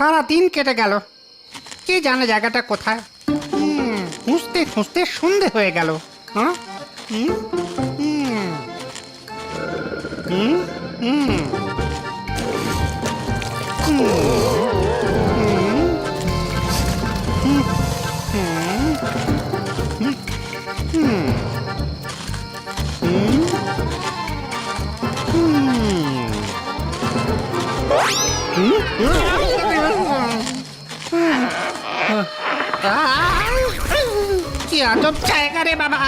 সারা দিন কেটে গেল। কে জানে জায়গাটা কোথায়। খুঁজতে খুঁজতে সন্ধে হয়ে গেল। হ্যাঁ কি আজব জায়গা রে বাবা।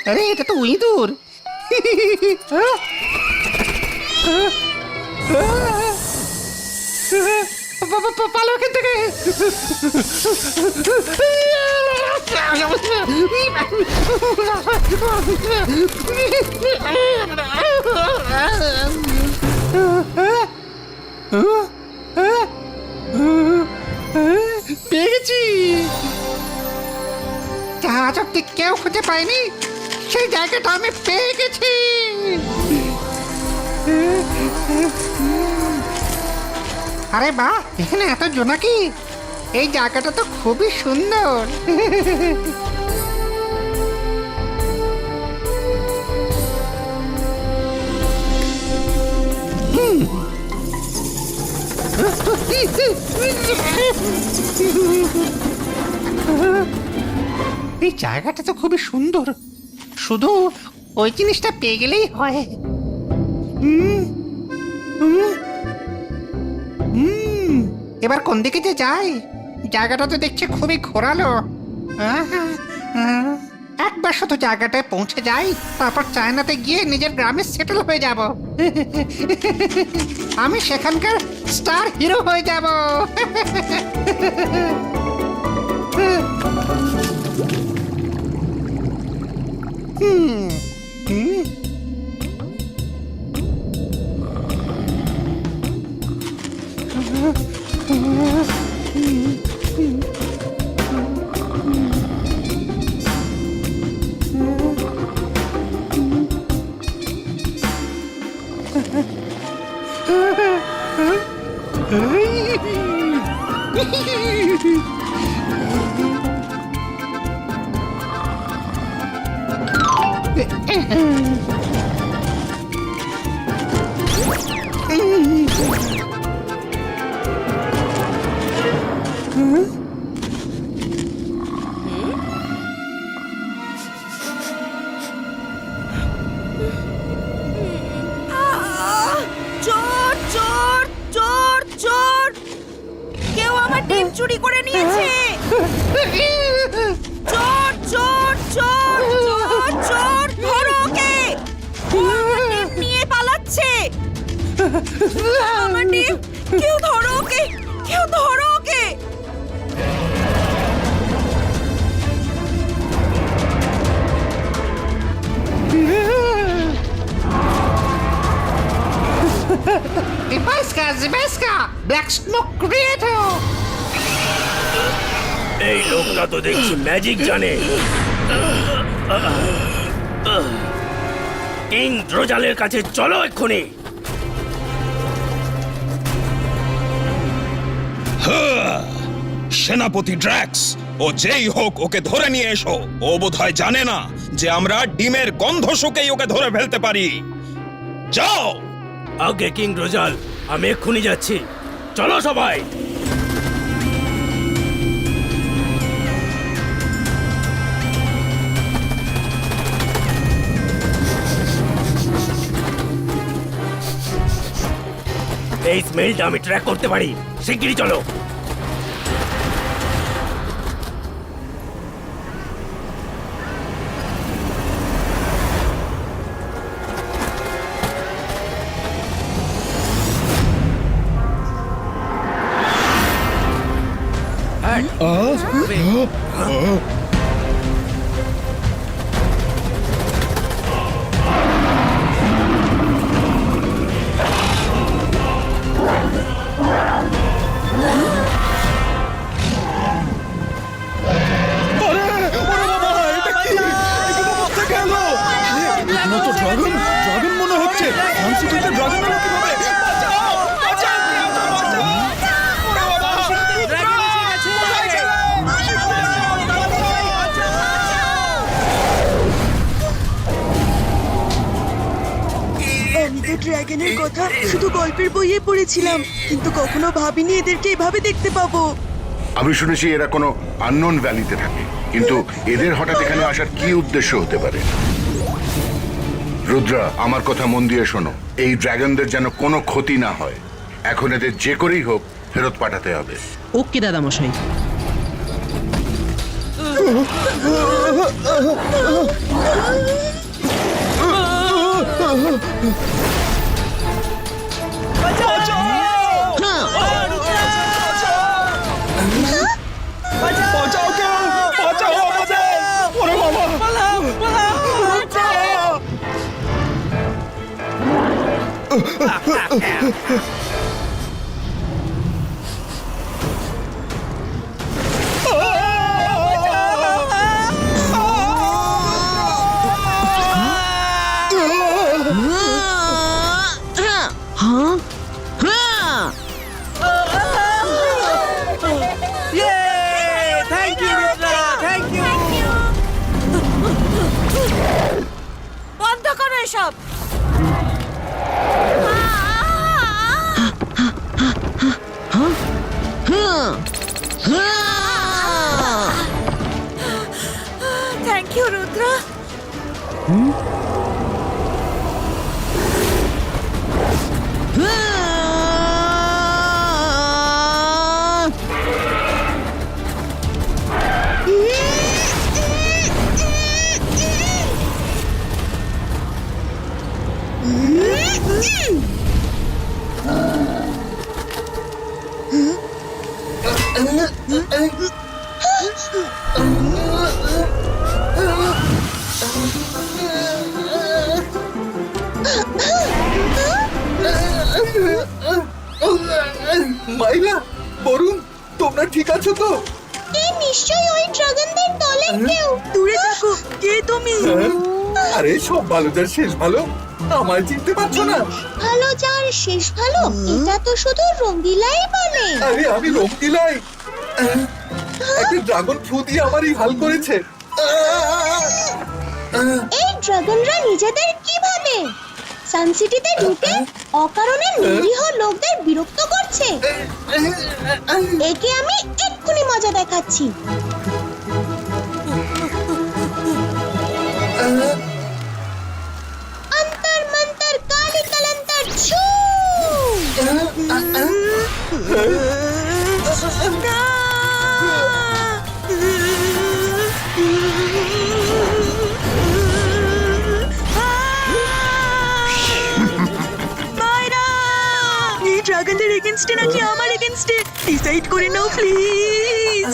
আরে এটা তো ইঁদুর। পালো এখান থেকে। পেয়ে গেছি। আজ অব্দি কেউ খুঁজে পায়নি সেই জায়গাটা আমি পেয়ে গেছি। আরে বাহ, এখানে এত জোনাকি। এই জায়গাটা তো খুবই সুন্দর। এই জায়গাটা তো খুবই সুন্দর, শুধু ওই জিনিসটা পেয়ে গেলেই হয়। এবার কোন দিকে যে যাই? জায়গাটা তো দেখছি খুবই ঘোরালো। একবার শুধু জায়গাটায় পৌঁছে যাই, তারপর চায়নাতে গিয়ে নিজের গ্রামে সেটেল হয়ে যাব। আমি সেখানকার স্টার হিরো হয়ে যাব। চুরি করে নিয়েছে। চোর চোর চোর চোর চোর, ধরো ওকে। ডিম নিয়ে পালাচ্ছে। আমার ডিম, কেউ ধরো ওকে, কেউ ধরো ওকে। Black smoke creator. এই লোকটা তো দেখছি ম্যাজিক জানে। কিং ড্রোজালের কাছে চলো এক্ষুনি। সেনাপতি ড্র্যাক্স, ও যেই হোক ওকে ধরে নিয়ে এসো। ও বোধহয় জানে না যে আমরা ডিমের গন্ধ শুকেই ওকে ধরে ফেলতে পারি। যাও। আগে কিং ড্রোজাল, আমি এক্ষুনি যাচ্ছি। চলো সবাই। এই স্মেলটা আমি ট্র্যাক করতে পারি। শিগগিরই চলো। গেল এখানে তো ড্রাগন ড্রাগন মনে হচ্ছে সানসিটিতে ড্রাগন এলো কিভাবে বাঁচাও বাঁচাও কেউ তো বাঁচাও ওরে বাবা আমি তো ড্রাগনের কথা শুধু গল্পের বইয়ে পড়েছিলাম, কিন্তু কখনো ভাবিনি এদেরকে এভাবে দেখতে পাবো। আমি শুনেছি এরা কোনো আননোন ভ্যালিতে থাকে, কিন্তু এদের হঠাৎ এখানে আসার কি উদ্দেশ্য হতে পারে? রুদ্রা, আমার কথা মন দিয়ে শোনো। এই ড্রাগনদের যেন কোনো ক্ষতি না হয়। এখন এদের যে করেই হোক ফেরত পাঠাতে হবে। ওকে দাদা মশাই। বাঁচাও কেউ বাঁচাও আমাদের ওরে বাবা হ্যাঁ হ্যাঁ বন্ধ করো এসব। থ্যাংক ইউ রুদ্র। মাইলা, বরুণ, তোমরা ঠিক আছো তো? নিশ্চয়ই ওই ড্রাগনদের দলের কেউ। দূরে থাকো, কে তুমি? আরে সব ভালো যার শেষ ভালো, আমায় চিনতে পারছো না? ভালো যার শেষ ভালো, এটা তো শুধু রঙ্গিলাই বলে। আরে আমি রঙ্গিলাই, একটা ড্রাগন ফ্লু দিয়ে আমারই হাল করেছে। এই ড্রাগনরা নিজেদের কি ভাবে? সানসিটিতে ঢুকে অকারণে নিরীহ লোকদের বিরক্ত করছে। একে আমি এক্ষুনি মজা দেখাচ্ছি। অন্তর মন্তর কালি কলন্তর ছু। এই ড্রাগনদের এগেইনস্টে নাকি আমার এগেইনস্টে? ডিসাইড করে নাও প্লিজ।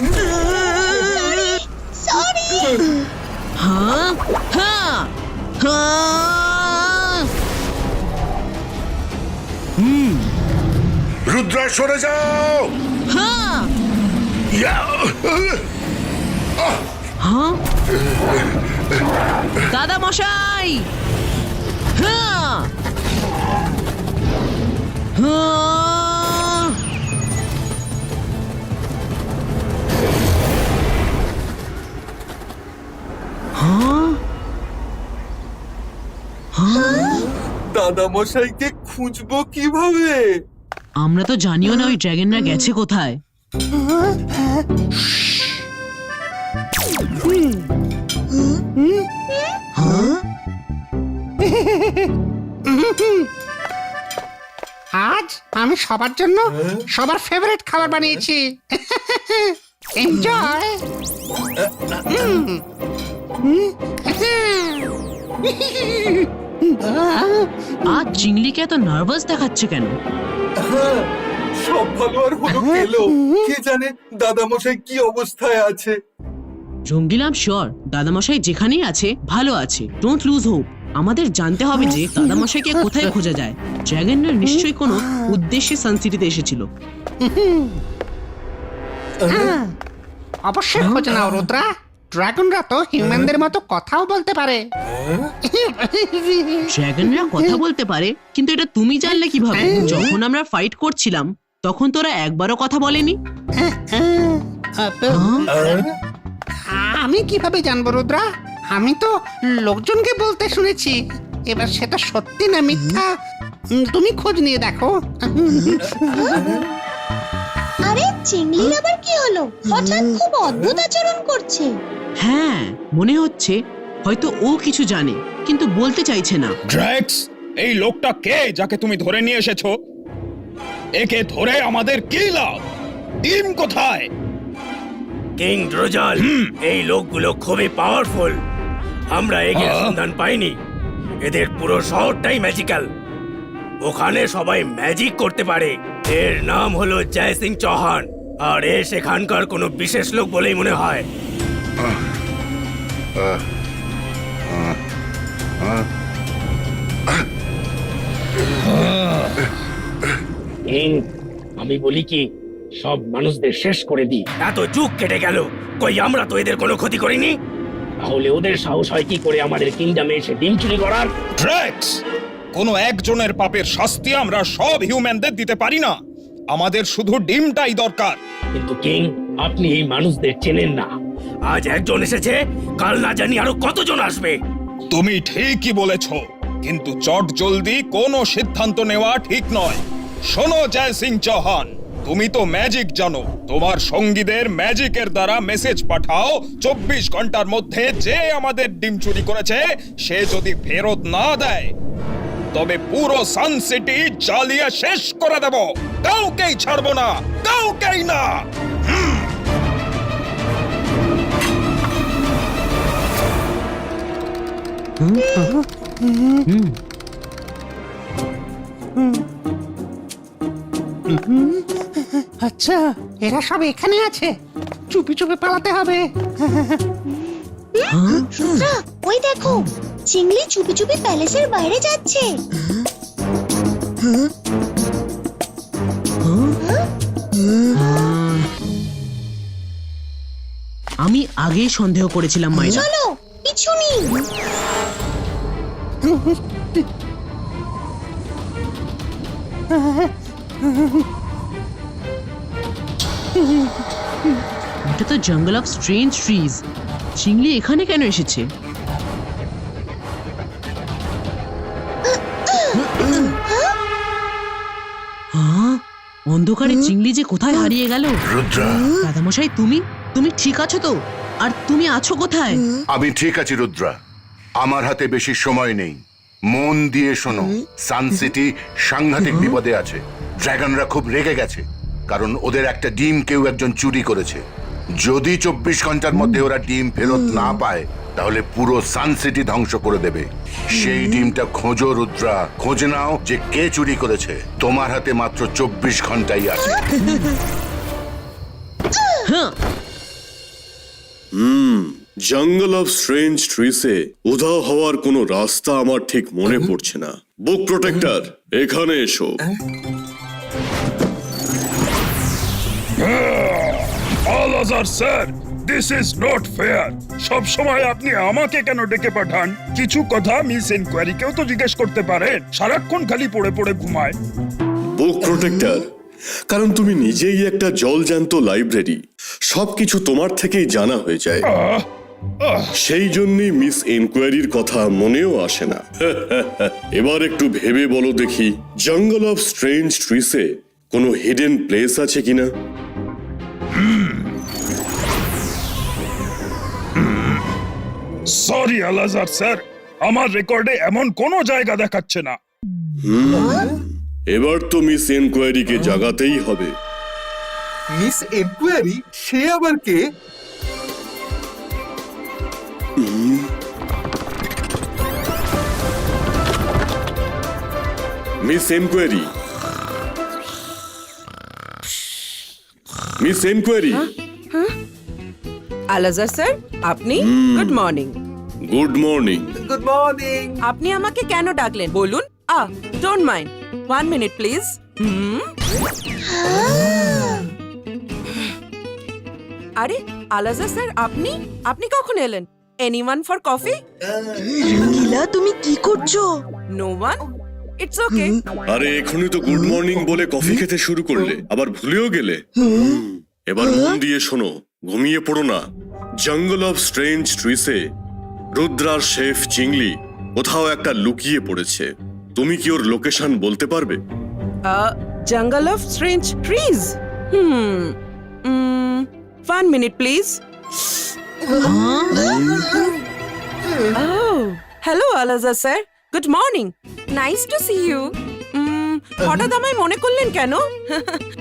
সরি। হ্যাঁ হ্যাঁ হ্যাঁ রুদ্রা, সরে যাও। হ্যাঁ ইয়া! হ্যাঁ দাদা মশাই। হ্যাঁ হ্যাঁ দাদা মশাইকে খুঁজবো কিভাবে? আমরা তো জানিও না ওই ড্রাগনরা গেছে কোথায়। আজ আমি সবার জন্য সবার ফেভারিট খাবার বানিয়েছি। এনজয়। আজ চিংড়িকে এত নার্ভাস দেখাচ্ছে কেন? হ্যাঁ, সব ভালো আর হলো গেলো, কে জানে দাদা মশাই কি অবস্থায় আছে। জঙ্গিলাম শিওর দাদামশাই যেখানেই আছে ভালো আছে। Don't lose hope. আমাদের জানতে হবে যে দাদামশাইকে কোথায় খোঁজা যায়। ড্রাগনরা নিশ্চয়ই কোনো উদ্দেশ্যে সানসিটিতে এসেছিল। অবশ্যই খোঁজ নাও রুদ্রা। ড্রাগনরা তো হিউম্যানদের মতো কথাও বলতে পারে। ড্রাগনরা কথা বলতে পারে, কিন্তু এটা তুমি জানলে কিভাবে? যখন আমরা ফাইট করছিলাম তখন তোরা একবারও কথা বলেনি। আমি কিভাবে জানবো রুদ্রা? আমি তো লোকজনকে বলতে শুনেছি। এবার সেটা সত্যি না মিথ্যা তুমি খোঁজ নিয়ে দেখো। আরে চিংড়ির আবার কি হলো? হঠাৎ খুব অদ্ভুত আচরণ করছে। হ্যাঁ, মনে হচ্ছে হয়তো ও কিছু জানে কিন্তু বলতে চাইছে না। ড্র্যাক্স, এই লোকটা কে যাকে তুমি ধরে নিয়ে এসেছো? একে ধরে আমাদের কি লাভ? টিম কোথায়? কিং রোজাল, এই লোকগুলো খুবই পাওয়ারফুল। আমরা এগিয়ে সন্ধান পাইনি। এদের পুরো শহরটাই ম্যাজিক্যাল। ওখানে সবাই ম্যাজিক করতে পারে। এর নাম হলো জয় সিং চৌহান, আর এ সেখানকার কোনো বিশেষ লোক বলেই মনে হয়। আমি বলি কি, সব মানুষদের শেষ করে দিই। এত যুগ কেটে গেল, কই আমরা তো এদের কোনো ক্ষতি করিনি। তাহলে ওদের সাহস হয় কি করে আমাদের কিংডমে এসে ডিম চুরি করার? ড্র্যাক্স, কোনো একজনের পাপের শাস্তি আমরা সব হিউম্যানদের দিতে পারি না। আমাদের শুধু ডিমটাই দরকার। কিন্তু কিং, আপনি এই মানুষদের চেনেন না। আজ একজন এসেছে, কাল না জানি আরো কতজন আসবে। তুমি ঠিকই বলেছ, কিন্তু চট জলদি কোনো সিদ্ধান্ত নেওয়া ঠিক নয়। শোনো জয় সিং চৌহান, তুমি তো ম্যাজিক জানো। তোমার সঙ্গীদের ম্যাজিকের দ্বারা মেসেজ পাঠাও, 24 ঘন্টার মধ্যে যে আমাদের ডিম চুরি করেছে সে যদি ফেরত না দেয় তবে পুরো সান সিটি জ্বালিয়ে শেষ করে দেব। কাউকেই ছাড়বো না, কাউকেই না। আচ্ছা, এরা সব এখানে আছে। চুপি চুপি পালাতে হবে। রুদ্রা, ওই দেখো, চিংড়ি চুপি চুপি প্যালেসের বাইরে যাচ্ছে। আমি আগেই সন্দেহ করেছিলাম মাইনা। চলো পিছু নি। এটা তো জঙ্গল অফ স্ট্রেঞ্জ ট্রিজ। চিংড়ি এখানে কেন এসেছে? অন্ধকারে চিংড়ি যে কোথায় হারিয়ে গেল। রুদ্রা, দাদামশাই, তুমি ঠিক আছো তো? আর তুমি আছো কোথায়? আমি ঠিক আছি রুদ্রা। আমার হাতে বেশি সময় নেই। মন দিয়ে শোনো, সান সিটি সাংঘাতিক বিপদে আছে। ড্রাগনরা খুব রেগে গেছে, কারণ ওদের একটা ডিম কেউ একজন চুরি করেছে। যদি 24 ঘন্টার মধ্যে ওরা ডিম ফেরত না পায় তাহলে পুরো সান সিটি ধ্বংস করে দেবে। সেই ডিমটা খোঁজো রুদ্রা, খোঁজ নাও যে কে চুরি করেছে। তোমার হাতে মাত্র 24 ঘন্টাই আছে। জঙ্গল অফ স্ট্রেঞ্জ ট্রিসে উধাও হওয়ার কোনো রাস্তা আমার ঠিক মনে পড়ছে না। বুক প্রোটেক্টর, এখানে এসো। Alazar sir, this is not fair. সব সময় আপনি আমাকে কেন ডেকে পাঠান? কিছু কথা মিস ইনকোয়ারিকেও তো জিজ্ঞেস করতে পারেন। সারাক্ষণ খালি পড়ে পড়ে ঘুমায়। বুক প্রোটেক্টর, কারণ তুমি নিজেই একটা জলজ্যান্ত লাইব্রেরি। সবকিছু তোমার থেকেই জানা হয়ে যায়। সেই জন্যই মিস ইনকোয়ারির কথা মনেও আসে না। এবার একটু ভেবে বলো দেখি, জঙ্গল অফ স্ট্রেঞ্জ ট্রিসে কোনো হিডেন প্লেস আছে কিনা? সরি আলাজার স্যার, আমার রেকর্ডে এমন কোনো জায়গা দেখাচ্ছে না। এবার তো মিস ইনকোয়ারিকে জাগাতেই হবে। Miss enquiry? সে আবার কে? Miss enquiry, miss enquiry. Alazar sir, আপনি? Good morning. Good morning. Good morning. আপনি আমাকে কেন ডাকলেন বলুন? Don't mind, 1 minute please. আরে আলাজা স্যার, আপনি আপনি কখন এলেন? Anyone for coffee? নীলা তুমি কি করছো? No one, it's okay. আরে এখনই তো গুড মর্নিং বলে কফি খেতে শুরু করলে, আবার ভুলেও গেলে। এবার মন দিয়ে শোনো, ঘুমিয়ে পড়ো না। জঙ্গল অফ স্ট্রেঞ্জ ট্রিসে রুদ্রার শেফ চিংলি কোথাও একটা লুকিয়ে পড়েছে। তুমি কি ওর লোকেশন বলতে পারবে? Jungle of strange trees? One minute please. Hello Alaza sir, good morning, nice to see you. হঠাৎ আমায় মনে করলেন কেন?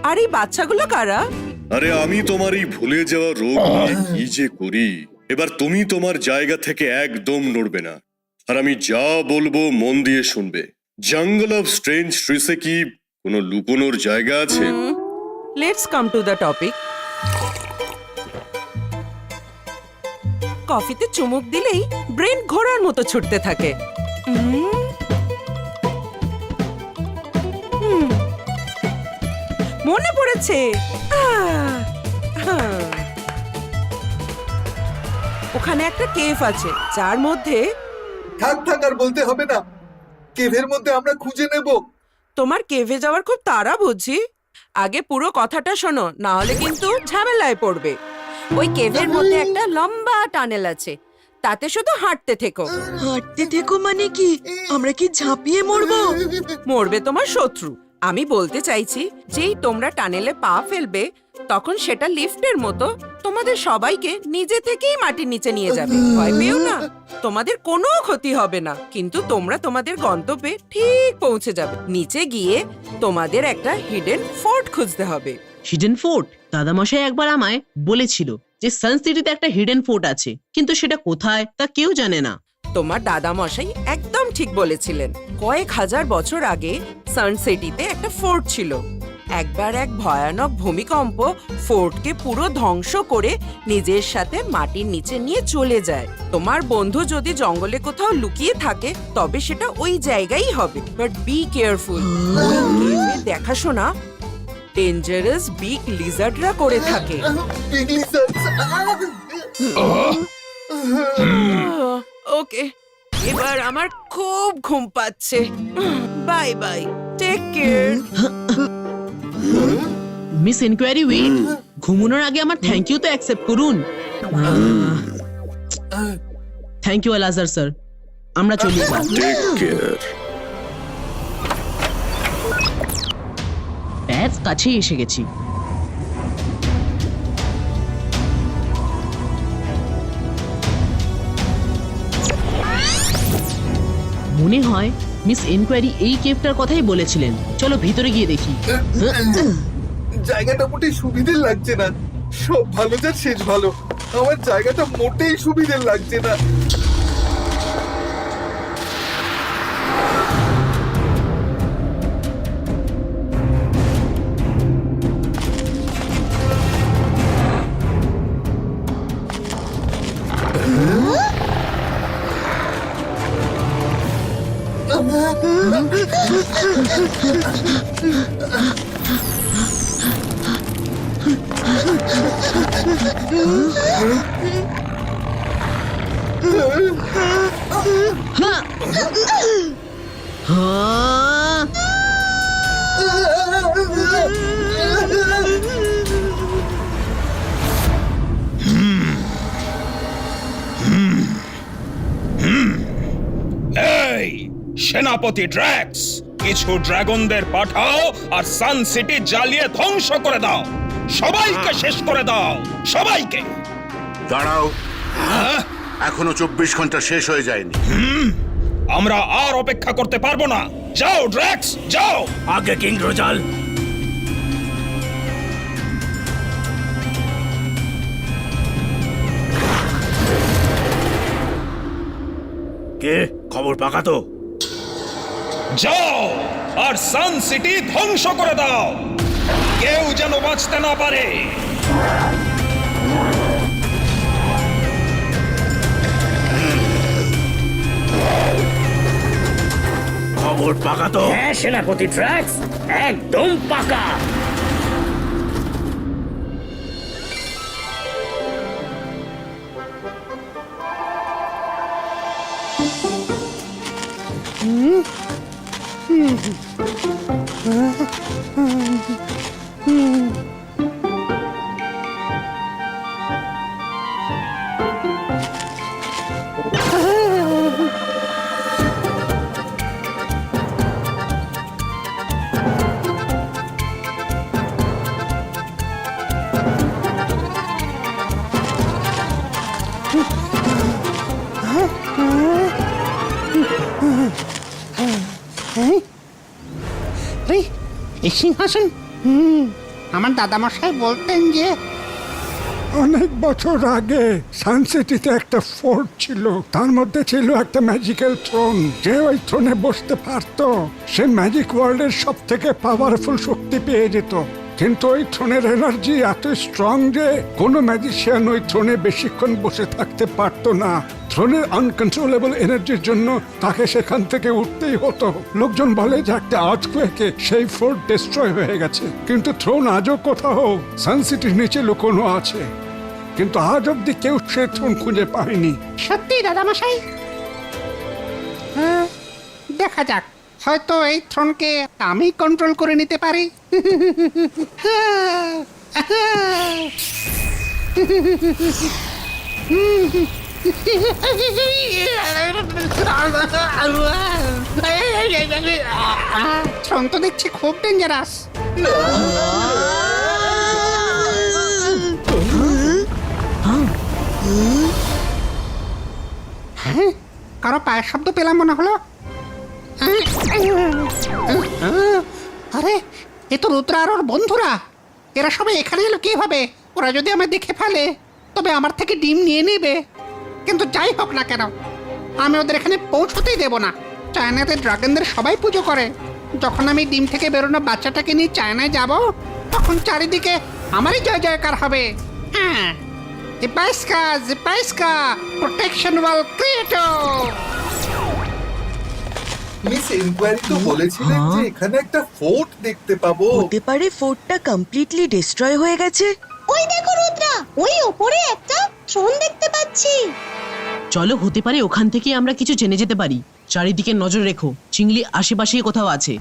আর এই বাচ্চাগুলো কারা? আরে আমি তোমার এই ভুলে যাওয়া রোগ নিয়ে কি যে করি। এবার তুমি তোমার জায়গা থেকে একদম নড়বে না, আর আমি যা বলবো মন দিয়ে শুনবে। জঙ্গল অফ স্ট্রেঞ্জ ট্রিসে কি কোনো লুকোনোর জায়গা আছে? Let's come to the topic. কফিতে চুমুক দিলেই ব্রেন ঘোড়ার মতো ছুটতে থাকে। মনে পড়েছে, ওখানে একটা কেভ আছে যার মধ্যে থাক আর বলতে হবে না, কেভের মধ্যে আমরা খুঁজে নেব। তোমার কেভে যাওয়ার খুব তাড়া বুঝি। আগে পুরো কথাটা শোনো, না হলে কিন্তু ঝামেলায় পড়বে। ওই কেভের মধ্যে একটা লম্বা টানেল আছে, তাতে শুধু হাঁটতে থেকো। হাঁটতে থেকো মানে কি? আমরা কি ঝাঁপিয়ে মরবো? মরবে তোমার শত্রু। আমি বলতে চাইছি, যেই তোমরা টানেলে পা ফেলবে তখন সেটা লিফটের মতো তোমাদের সবাইকে নিজে থেকেই মাটির নিচে নিয়ে যাবে। ভয় পেও না, তোমাদের কোনো ক্ষতি হবে না, কিন্তু তোমরা তোমাদের গন্তব্যে ঠিক পৌঁছে যাবে। নিচে গিয়ে তোমাদের একটা হিডেন ফোর্ট খুঁজতে হবে। Hidden fort? দাদামশাই একবার আমায় বলেছিল যে সান সিটিতে একটা হিডেন ফোর্ট আছে, কিন্তু সেটা কোথায় তা কেউ জানে না। তোমার দাদামশাই একদম ঠিক বলেছিলেন। কয়েক হাজার বছর আগে সান সিটিতে একটা ফোর্ট ছিল। একবার এক ভয়ানক ভূমিকম্প ফোর্টকে পুরো ধ্বংস করে নিজের সাথে মাটির নিচে নিয়ে চলে যায়। তোমার বন্ধু যদি জঙ্গলে কোথাও লুকিয়ে থাকে তবে সেটা ওই জায়গায় হবে, বাট বি কেয়ারফুল। দেখাশোনা ডেঞ্জারাস বিগ লিজার্ডরা করে থাকে। ওকে, এবার আমার খুব ঘুম পাচ্ছে। Bye bye, take care. Miss inquiry with, ঘুমানোর আগে আমার থ্যাংক ইউ তো অ্যাকসেপ্ট করুন। থ্যাংক ইউ আলাজার স্যার, আমরা চলি। Take care. ব্যাস কাছেই এসে গেছি। মনে হয় মিস ইনকোয়ারি এই কেভটার কথাই বলেছিলেন। চলো ভিতরে গিয়ে দেখি। জায়গাটা মোটেই সুবিধের লাগছে না। সব ভালো যার শেষ ভালো, আমার জায়গাটা মোটেই সুবিধের লাগছে না। এই সেনাপতি ড্র্যাক্স, কিছু ড্রাগনদের পাঠাও আর সান সিটি জ্বালিয়ে ধ্বংস করে দাও। সবাইকে শেষ করে দাও, সবাইকে। দাঁড়াও, এখনো 24 ঘন্টা শেষ হয়ে যায়নি। আমরা আর অপেক্ষা করতে পারবো না। যাও ড্র্যাক্স, যাও। আগে কিং রোজাল। কে খবর পাকা তো? যাও আর সান সিটি ধ্বংস করে দাও, কেউ যেন বাঁচতে না পারে। খবর পাকা তো? হ্যাঁ সেনাপতি ড্রাক্স, একদম পাকা। আরে, এই সিংহাসন আমার দাদামশাই বলতেন যে অনেক বছর আগে সানসিটিতে একটা ফোর্ট ছিল, তার মধ্যে ছিল একটা ম্যাজিক্যাল থ্রোন। যে ওই থ্রোনে বসতে পারতো সে ম্যাজিক ওয়ার্ল্ডের সব থেকে পাওয়ারফুল শক্তি পেয়ে যেত। কিন্তু ওই থ্রোনের এনার্জি এত স্ট্রং যে কোনো ম্যাজিশিয়ান ওই থ্রোনে বেশিক্ষণ বসে থাকতে পারতো না। থ্রোনের আনকন্ট্রোলেবল এনার্জির জন্য তাকে সেখান থেকে উঠতেই হতো। লোকজন বলে যে একটা আর্থকুয়েকে সেই ফোর্ট ডিস্ট্রয় হয়ে গেছে, কিন্তু থ্রোন আজও কোথাও সানসিটির নিচে লুকোনো আছে। কিন্তু আজ অব্দি কেউ সে থ্রোন খুঁজে পায়নি। সত্যি দাদামশাই? দেখা যাক, হয়তো এই থ্রোনকে আমি কন্ট্রোল করে নিতে পারি। থ্রোন তো দেখছি খুব ডেঞ্জারাস। হ্যাঁ, কারো পায়ের শব্দ পেলাম মনে হলো। আরে, এ তো রুদ্র আর ওর বন্ধুরা। এরা সবাই এখানে এলো কিভাবে? ওরা যদি আমায় দেখে ফেলে তবে আমার থেকে ডিম নিয়ে নেবে। কিন্তু যাই হোক না কেন, আমি ওদের এখানে পৌঁছতেই দেব না। চায়নাতে ড্রাগনদের সবাই পুজো করে। যখন আমি ডিম থেকে বেরোনো বাচ্চাটাকে নিয়ে চায়নায় যাব, তখন চারিদিকে আমারই জয় জয়কার হবে। হ্যাঁ, জিপাইস্কা প্রোটেকশন ওয়াল ক্রিয়েটো। মিস ইনকোয়ারি তো বলেছিলেন যে এখানে একটা ফোর্ট দেখতে পাবো। হতে পারে ফোর্টটা কমপ্লিটলি ডিস্ট্রয় হয়ে গেছে। ওই দেখো রুদ্রা, ওই ওপরে একটা থ্রোন দেখতে পাচ্ছি। চলো, হতে পারে ওখান থেকে আমরা কিছু জেনে যেতে পারি। চারিদিকে নজর রেখো, চিংলি আশেপাশেই কোথাও আছে।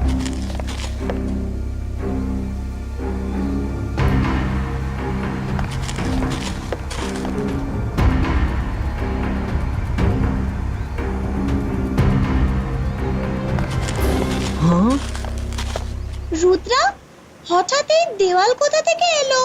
রুদ্রা, হঠাৎ এই দেওয়াল কোথা থেকে এলো?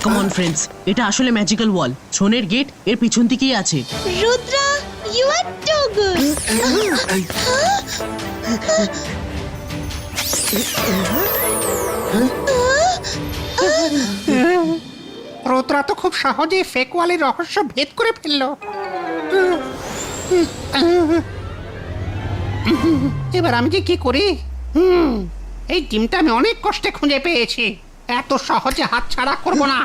কাম অন ফ্রেন্ডস, এটা আসলে ম্যাজিক্যাল ওয়াল। থ্রোনের গেট এর পিছন দিকেই আছে। Rudra, you are too good. Rudra তো খুব সহজেই ফেক ওয়ালের রহস্য ভেদ করে ফেললো। এবার আমি যে কি করি? এই ডিমটা আমি অনেক কষ্টে খুঁজে পেয়েছি, এত সহজে হাত ছাড়া করবো না।